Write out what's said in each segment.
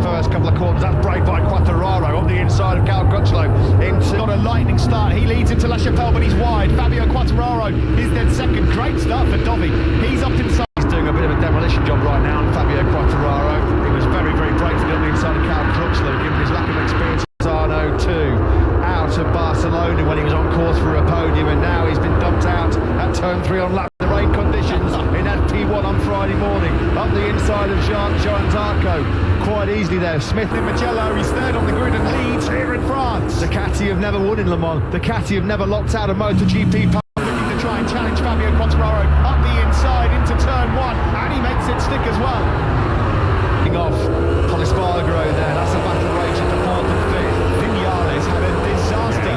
first couple of corners. That's brave by Quartararo on the inside of Cal Crutchlow. Got a lightning start. He leads into La Chapelle, but he's wide. Fabio Quartararo is then second. Great start for Dovi. He's up inside. He's doing a bit of a demolition job right now on Fabio Quartararo. He was very, very brave to get on the inside of Cal Crutchlow, given his lack of experience. Arno 2 out of Barcelona when he was on course for a podium, and now he's been dumped out at turn 3 on lap the rain conditions in FP1 on Friday morning. Up the inside of Jean Zarco quite easily there. Smith in Magello, he's third on the grid and leads here in France. The Ducati have never won in Le Mans. The Ducati have never locked out a MotoGP looking to try and challenge Fabio Quartararo up the inside into turn 1, and he makes it stick as well. Off Polispargaro there, that's a battle rage at the 4th and 5th. Vinales had a disaster.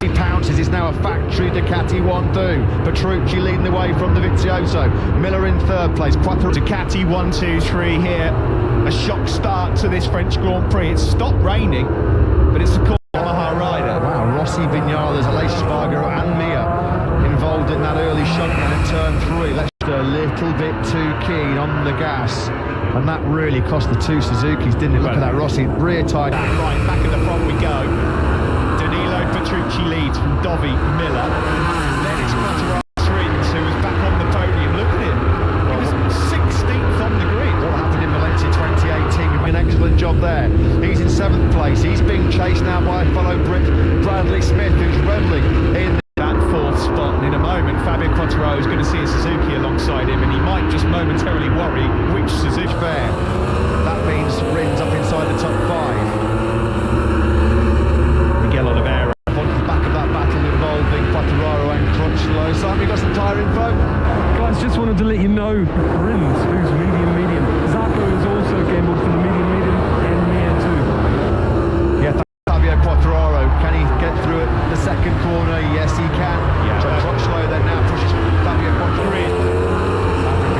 He pounces, it's now a factory Ducati 1-2. Petrucci leading the way from the Vizioso. Miller in 3rd place. Ducati 1-2-3 here. A shock start to this French Grand Prix. It's stopped raining, but it's the Yamaha rider. Wow, Rossi, Vinales, Aleix Spargaro and Mia involved in that early shutdown in turn 3. Let's a little bit too keen on the gas, and that really cost the two Suzukis, didn't it? Look at that, Rossi rear tied. Right, back at the front we go. Danilo Petrucci leads from Dovi, Miller. Then it's Quartararo Rins, who was back on the podium. Look at him. He was 16th on the grid. What happened in Valencia 2018? An excellent job there. He's in 7th place. He's being chased now by fellow Brit Bradley Smith, who's reveling in that 4th spot. And in a moment, Fabio Quartararo is going to see a Suzuki alongside him, and he might just momentarily worry which Suzuki fair. That means Rins up inside the top 5. Miguel Oliveira on the back of that battle involving Quartararo and Crutchlow. Simon, you got some tyre info? Guys, just wanted to let you know, Rins, who's medium. Zarco is also gambled for the medium, and Mia too. Yeah, Fabio Quartararo, can he get through it the second corner? Yes, he can. Yeah, so Crutchlow then now pushes Fabio Quartararo.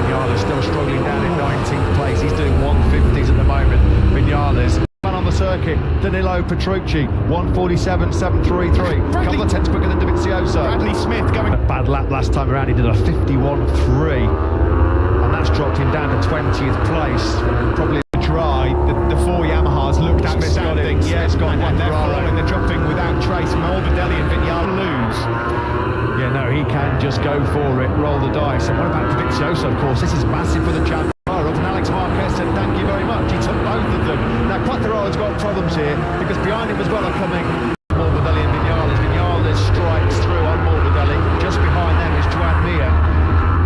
Vinales still struggling down in 19th place. He's doing 150s at the moment. Vinales on the circuit. Danilo Petrucci 147.733. A couple of tenths quicker than Dovizioso. Bradley Smith going a bad lap last time around. He did a 51.3, and that's dropped him down to 20th place. Probably dry. The 4 Yamahas looked outstanding. Yeah, it's got and they're following. They're dropping without trace. Morbidelli and Vinales lose. Yeah, no, he can just go for it, roll the dice. And what about Dovizioso, of course? This is massive for the champion. And Alex Marquez said thank you very much. He took both of them. Now Quartararo's got problems here because behind him as well are coming Morbidelli and Vinales. Vinales strikes through on Morbidelli. Just behind them is Joan Mir,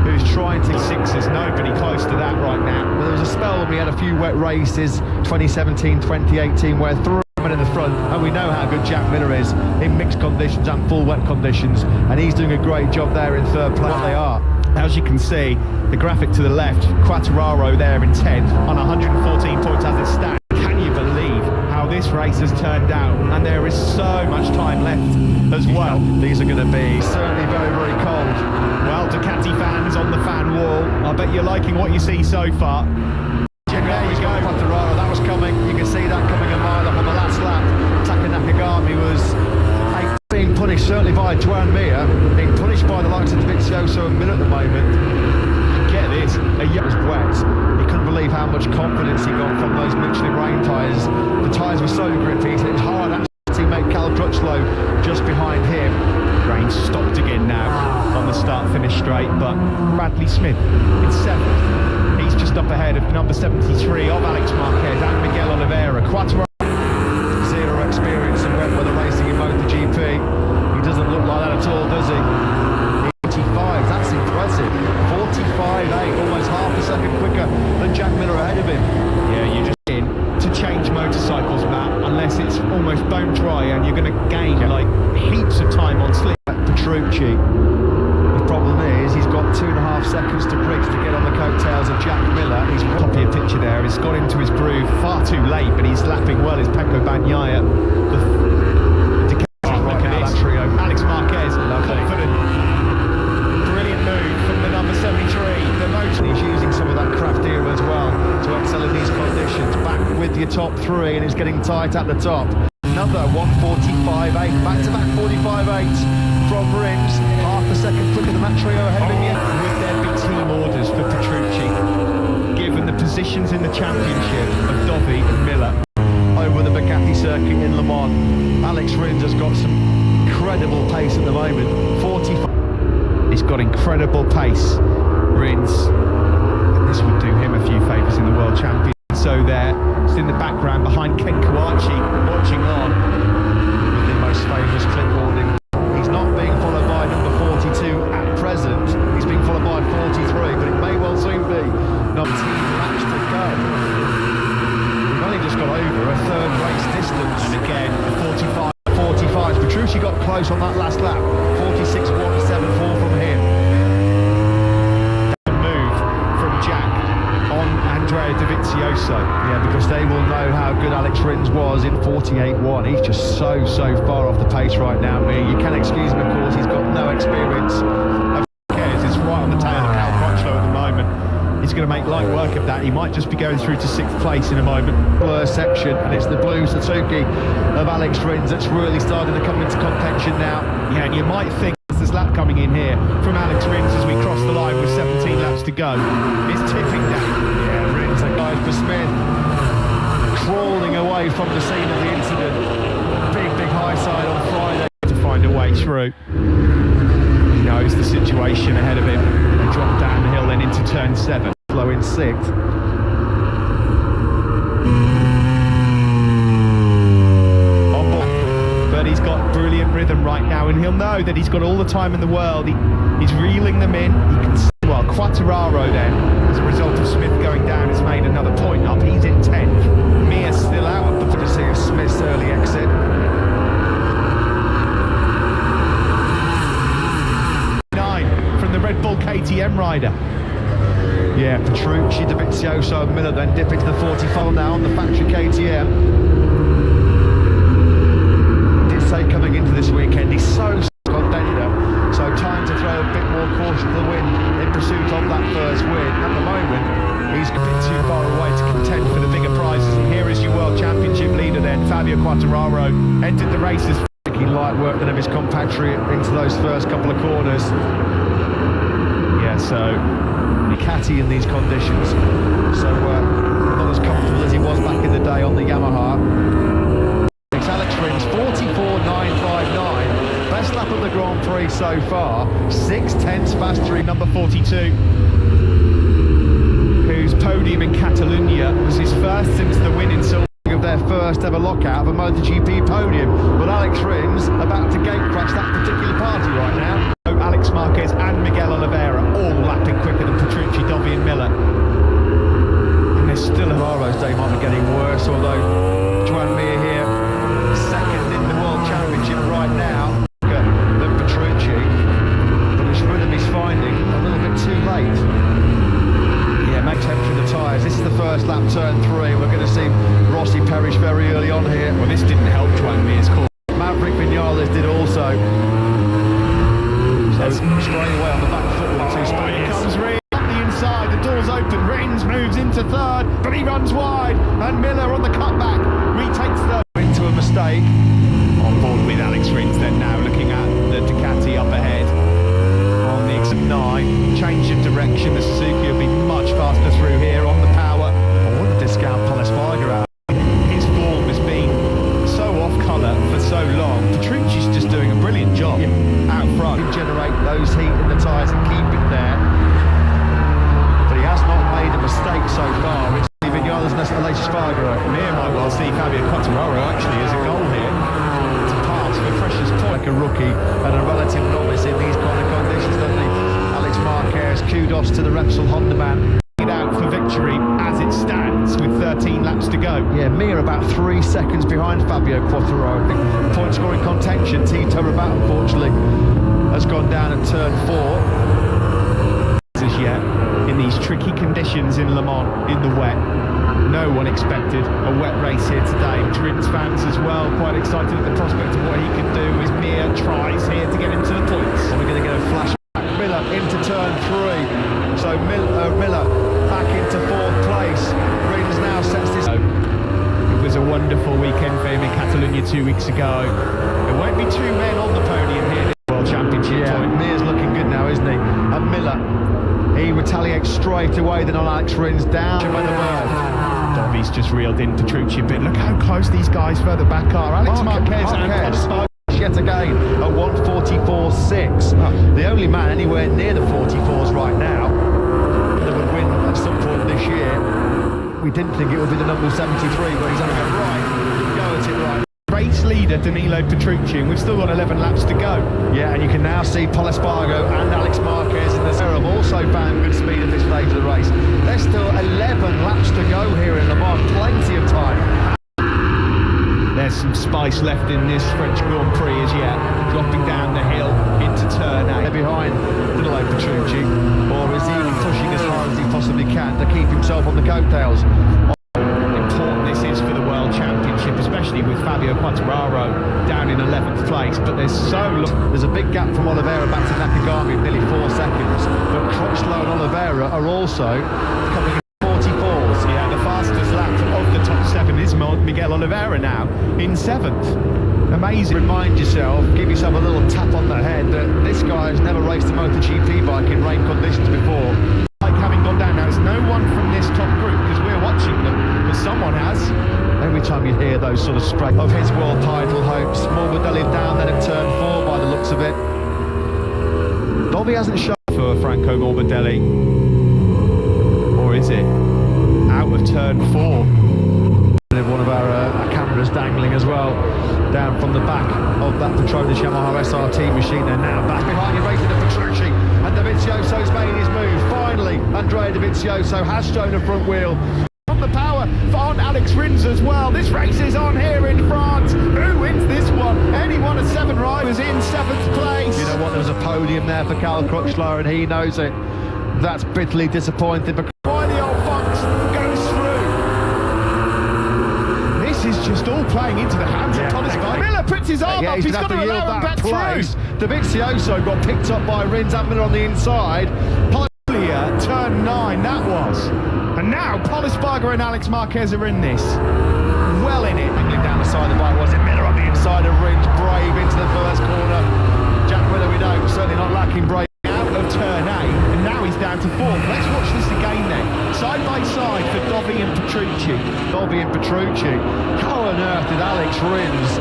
who's trying to 6s. Nobody close to that right now. Well, there was a spell when we had a few wet races, 2017, 2018, where 3 in the front, and we know how good Jack Miller is in mixed conditions and full wet conditions, and he's doing a great job there in 3rd place. They are. As you can see, the graphic to the left, Quartararo there in 10th on 114 points as it stands. Can you believe how this race has turned out? And there is so much time left as well. These are going to be certainly very, very cold. Well, Ducati fans on the fan wall, I bet you're liking what you see so far. There you go, Quartararo, that was coming. You can see that coming a mile up on the last lap. Taka Nakagami was being punished certainly by Joan Mir, being punished by the likes of Dovizioso and Miller at the moment. Get this, a yacht was wet. He couldn't believe how much confidence he got from those Michelin rain tyres. The tyres were so grippy, so it was hard. Teammate Cal Crutchlow just behind him. Rain stopped again now on the start-finish straight, but Bradley Smith in 7th. He's just up ahead of number 73 of Alex Marquez and Miguel Oliveira. Quartararo, zero experience in wet weather racing in MotoGP. He doesn't look like that at all, does he? 45, that's impressive. 45.8, almost half a second quicker than Jack Miller ahead of him. Yeah, you just in to change motorcycles, Matt, unless it's almost bone dry, and you're going to gain like heaps of time on slip. Petrucci. The problem is he's got 2.5 seconds to Briggs to get on the coattails of Jack Miller. He's copy a picture there. He's got into his groove far too late, but he's lapping well. Is Pecco Bagnaia. That trio. Alex Marquez, confident. Brilliant move from the number 73. The motor. He's using some of that craft gear as well to excel in these conditions. Back with your top 3, and it's getting tight at the top. Another 145.8, back-to-back 45.8 from Rins. Half a second quicker than that trio ahead of him yet. Would there be team orders for Petrucci, given the positions in the championship of Dovi and Miller over the Bugatti circuit in Le Mans. Alex Rins has got some incredible pace at the moment. 45. He's got incredible pace, Rins. And this would do him a few favours in the World Championship. So there, it's in the background behind Ken Kawachi, watching on with the most famous clip warning. He's not being followed by number 42 at present. He's being followed by 43, but it may well soon be. 19 laps to go. We've only just got over a third race distance. And again, 45. Petrucci got close on that last lap. 46.174 from him. Move from Jack on Andrea Dovizioso. Yeah, because they will know how good Alex Rins was in 48.1. He's just so far off the pace right now. You can excuse him, of course. He's got no experience. It's right on the tail of Cal Crutchlow at the moment. He's going to make light work of that. He might just be going through to 6th place in a moment. Blur section, and it's the blue Suzuki of Alex Rins that's really starting to come into contention now. Yeah, and you might think there's lap coming in here from Alex Rins as we cross the line with 17 laps to go. It's tipping down. Yeah, Rins, a guy for Smith, crawling away from the scene of the incident. Big high side on Friday to find a way through. He knows the situation ahead of him. They drop down the hill then into turn 7. Flow in 6th. But he's got brilliant rhythm right now, and he'll know that he's got all the time in the world. He's reeling them in. He can see, well, Quattararo then, as a result of Smith going down, has made another point up. He's in 10th. Mears still out of the fantasy of Smith's early exit. 9 from the Red Bull KTM rider. Yeah, Petrucci, Dovizioso and Miller then dip into the 45 now on the factory KTM. Did say coming into this weekend he's so contender, so time to throw a bit more caution to the wind in pursuit of that first win. At the moment, he's a bit too far away to contend for the bigger prizes. And here is your World Championship leader then, Fabio Quattararo, entered the races. He light work than of his compatriot into those first couple of corners. Yeah, so Ducati in these conditions, so not as comfortable as he was back in the day on the Yamaha. It's Alex Rins, 44.959, best lap of the Grand Prix so far, 6/10 faster in number 42, whose podium in Catalunya was his first since the win in silver of their first ever lockout of a MotoGP podium. But Alex Rins about to gate crash that particular party right now. Alex Marquez and Miguel Oliveira all lapping quicker than Petrucci, Dovi and Miller. And there's still Navarro's day might be getting worse, although Joan Mir here, second in the World Championship right now than Petrucci. But it's rhythm he's finding a little bit too late. Yeah, makes head through the tyres. This is the first lap, turn 3. We're going to see Rossi perish very early on here. Well, this didn't help Joan Mir's call. Maverick Vinales did also. So straight away on the back foot with 2 spins. Here comes Rins up the inside, the door's open, Rins moves into 3rd, but he runs wide, and Miller on the cutback retakes 3rd. Into a mistake. On board with Alex Rins then now, looking at the Ducati up ahead. On the exit 9, change of direction, the Suzuki will be much faster through here on the power. I wouldn't discount Paulus Weiger out. His form has been so off colour for so long. Petrucci's just doing a brilliant job out front. Generate those heat in the tyres and keep it there. But he has not made a mistake so far. It's Vinales and Aleix Spargaro. Mir might well see Fabio Quattararo actually as a goal here to pass for precious point. Like a rookie and a relative novice in these kind of conditions, doesn't he? Alex Marquez, kudos to the Repsol Honda man. Out for victory as it stands with 13 laps to go. Yeah, Mir about 3 seconds behind Fabio Quattararo. Point scoring contention. Tito Rabat unfortunately has gone down at turn 4. As yet, in these tricky conditions in Le Mans, in the wet, no one expected a wet race here today. Rins fans as well, quite excited at the prospect of what he can do as Mir tries here to get into the points. And we're going to get a flashback. Miller into turn 3. So Miller back into 4th place. Rins now sets this. It was a wonderful weekend for him in Catalunya 2 weeks ago. There won't be 2 men on the podium here in the World Championship. Yeah, Mir's looking good now, isn't he? And Miller, he would retaliates straight away then on Alex Rins, down by the berth. Dobby's just reeled in Petrucci a bit. Look how close these guys further back are. Alex Marquez and Polispargo yet again at 1:44.6. The only man anywhere near the 44s right now that would win at some point this year. We didn't think it would be the number 73, but he's having it right. Go at it right. Race leader Danilo Petrucci, and we've still got 11 laps to go. Yeah, and you can now see Polispargo and Alex Marquez in the have also found good speed at this stage of the race. There's still 11 laps to go here in Le Mans, plenty of time. There's some spice left in this French Grand Prix as yet, dropping down the hill into turn 8. They're behind Danilo Petrucci, or is he pushing as hard as he possibly can to keep himself on the coattails? Important this is for the World Championship, especially with Fabio Quartararo down in 11th place, but there's a big gap from Oliveira back to Nakagami of nearly 4 seconds, but Crutchlow and Oliveira are also coming in 44s. Yeah, the fastest lap of the top 7 is Miguel Oliveira now in 7th. Amazing. Remind yourself, give yourself a little tap on the head that this guy has never raced a MotoGP bike in rain conditions before. Like having gone down now, there's no one from this top group because we're watching them, but someone has. Every time you hear those sort of sprays of his world title hopes, Morbidelli down there at turn 4 by the looks of it. Dobby hasn't shown for Franco Morbidelli, or is it out of turn 4? One of our cameras dangling as well down from the back of that Petronas Yamaha SRT machine. They're now back behind you, racing to Petrucci, and Dovizioso's made his move. Finally, Andrea Dovizioso has shown a front wheel. On the power on Alex Rins as well. This race is on here in France. Who wins this one? Any one of 7 riders in 7th place. You know what? There was a podium there for Cal Crutchlow, and he knows it. That's bitterly disappointing. Why the old fox goes through. This is just all playing into the hands of Polispargo. Miller puts his arm up. He's got to allow him back through. Dovizioso got picked up by Rins and Miller on the inside. Turn 9, that was. And now Polispargo and Alex Marquez are in this. Well in it. Angling down the side of the bike, was it Miller on the inside of Rins, brave into the first corner. Jack Miller, we know, certainly not lacking brave. Out of turn 8, and now he's down to 4th. Let's watch this again then. Side by side for Dobby and Petrucci. Dobby and Petrucci. How on earth did Alex Rins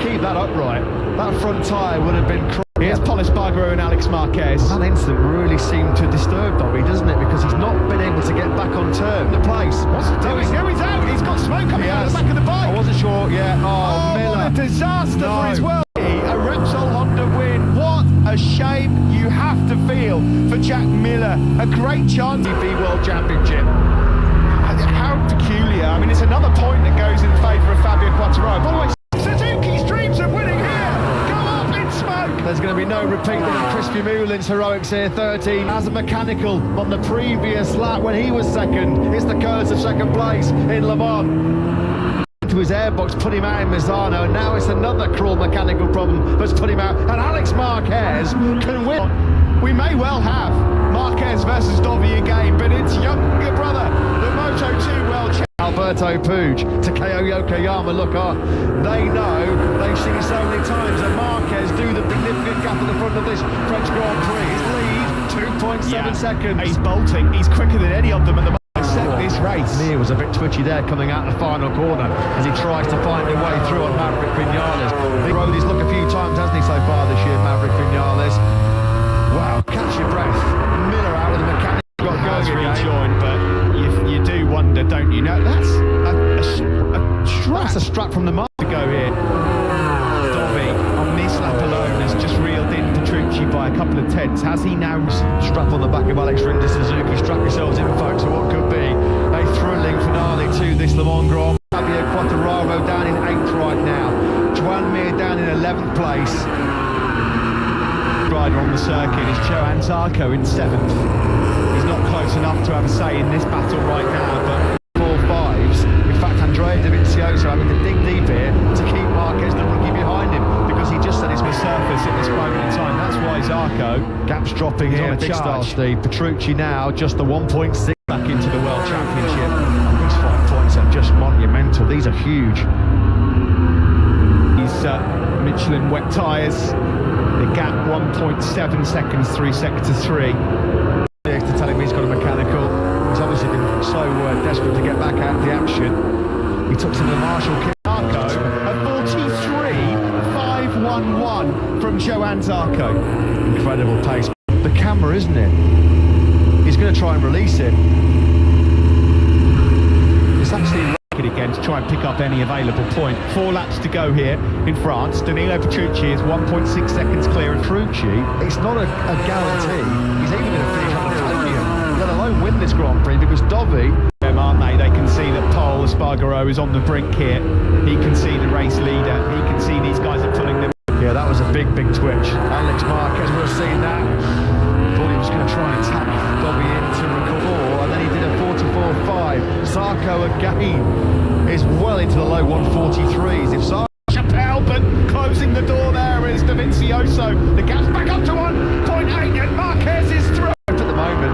keep that upright? That front tyre would have been Here's Polispargo and Alex Marquez. That incident really seemed to disturb Dobby, doesn't it? Because he's not been able to get back on turn. The place. What's he doing? Here he's out. He's got smoke coming out of the back of the bike. I wasn't sure. Yeah. Oh, Miller. What a disaster for his world. A Repsol Honda win. What a shame you have to feel for Jack Miller. A great chance to be World Championship. How peculiar. I mean, it's another point that goes in favour of Fabio Quartararo. By the way, Suzuki's dreams of winning here go up in smoke. There's going to be no repeat of Chris Moulin's heroics here. 13 as a mechanical on the previous lap when he was second. It's the curse of second place in Le Mans. To his airbox, put him out in Misano, and now it's another cruel mechanical problem that's put him out. And Alex Marquez can win. We may well have Marquez versus Dobby again, but it's younger brother, the Moto2 World Champion. Alberto Puig, Takeo Yokoyama, look on. They know, they've seen it so many times, and Marquez do the significant gap at the front of this French Grand Prix. His lead, 2.7 seconds. He's bolting, he's quicker than any of them at the moment. This race. Mir was a bit twitchy there coming out the final corner as he tries to find a way through on Maverick Vinales. He rode his luck a few times, hasn't he, so far this year, Maverick Vinales? Wow, catch your breath. Miller out with the mechanic. Got going rejoined, but you do wonder, don't you? No, that's a strap. That's a strap from the mark to go here. Dobby on this lap alone has just reeled in Petrucci by a couple of tenths. Has he now? Strap on the back of Alex Rins, Suzuki. Strap yourselves in, folks, for what could be a thrilling finale to this Le Mans Grand. Fabio Quartararo down in 8th right now. Joan Mir down in 11th place. Rider on the circuit is Johan Zarco in 7th. He's not close enough to have a say in this battle right now, but 4.5s. In fact, Andrea Dovizioso having to dig deep here to keep Marquez, the rookie, behind him, because he just said it's the surface at this moment in time. That's why Zarco gaps dropping here. Big start, Steve. Petrucci now just the 1.6 back into the World Championship. These 5 points are just monumental. These are huge. These Michelin wet tyres. The gap 1.7 seconds, 3 sector 3. To tell him he's got to back out of the action. He took some of the Marshall kick. Zarco at 43.511 from Johann Zarco. Incredible pace. The camera, isn't it? He's going to try and release it. It's actually Again to try and pick up any available point. 4 laps to go here in France. Danilo Petrucci is 1.6 seconds clear. And Petrucci, it's not a guarantee he's even going to finish on the podium, let alone win this Grand Prix, because Dovi, aren't they? They can see that Paul Espargaro is on the brink here. He can see the race leader. He can see these guys are pulling them. Yeah, that was a big twitch. Alex Marquez would have seen that. Thought he was going to try and attack Dovi into recover, and then he did a 44.5. Zarco again is well into the low 143s. If Zarco... Chappelle, but closing the door there is Dovizioso. The gap's back up to 1.8 and Marquez is through. At the moment,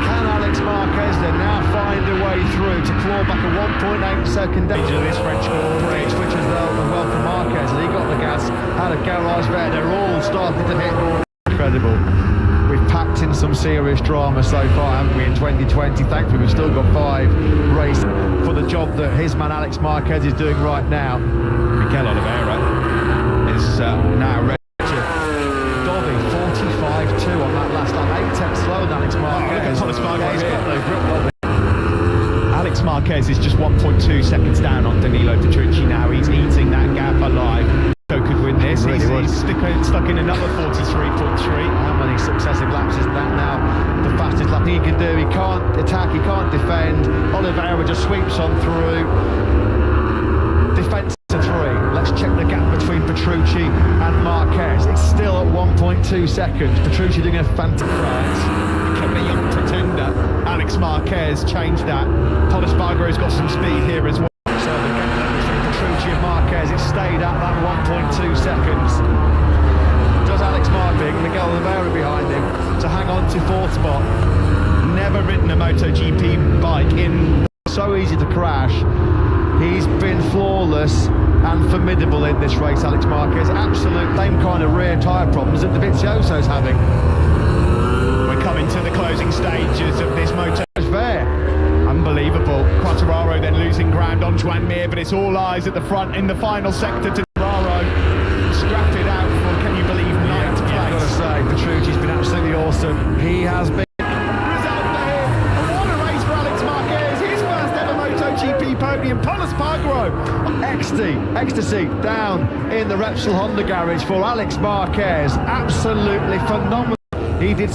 can Alex Marquez then now find a way through to claw back a 1.8 second danger of this French Grand Prix, which is well for Marquez, and he got the gas out of Garage Vert. They're all starting to hit. Incredible. We've packed in some serious drama so far, haven't we, in 2020? Thankfully, we've still got 5 races for the job that his man Alex Marquez is doing right now. Mikel Oliveira is now ready to... Dovi, 45.2 on that last lap. 8 tenths slower than Alex Marquez. Paul Espargaro He's got no grip, Alex Marquez is just 1.2 seconds down on Danilo Petrucci now. He's eating that gap alive. So could win this. Really he's stuck in another 43.3. How many successive laps is that now? The fastest lap he can do. He can't attack, he can't defend. Oliveira just sweeps on through. Defence to 3. Let's check the gap between Petrucci and Marquez. It's still at 1.2 seconds. Petrucci doing a fantastic France. Become a young pretender. Alex Marquez changed that. Paul Espargaro's got some speed here as well. So the gap between Petrucci and Marquez, it stayed at that 1.2 seconds. Does Alex Marquez, Miguel Oliveira behind him, to hang on to 4th spot. Never ridden a MotoGP bike in. So easy to crash. He's been flawless and formidable in this race, Alex Marquez. Absolute same kind of rear tyre problems that Dovizioso's having. We're coming to the closing stages of this Moto. Fair. Unbelievable. Quartararo then losing ground on Joan Mir, but it's all eyes at the front in the final sector to Quartararo. Scrapped it out for, can you believe, 9th place. I've got to say, Petrucci's been absolutely awesome. He has been. Result for him. And what a race for Alex Marquez. His first ever MotoGP podium. Paul Espargaro. Ecstasy down in the Repsol Honda garage for Alex Marquez. Absolutely phenomenal. He did so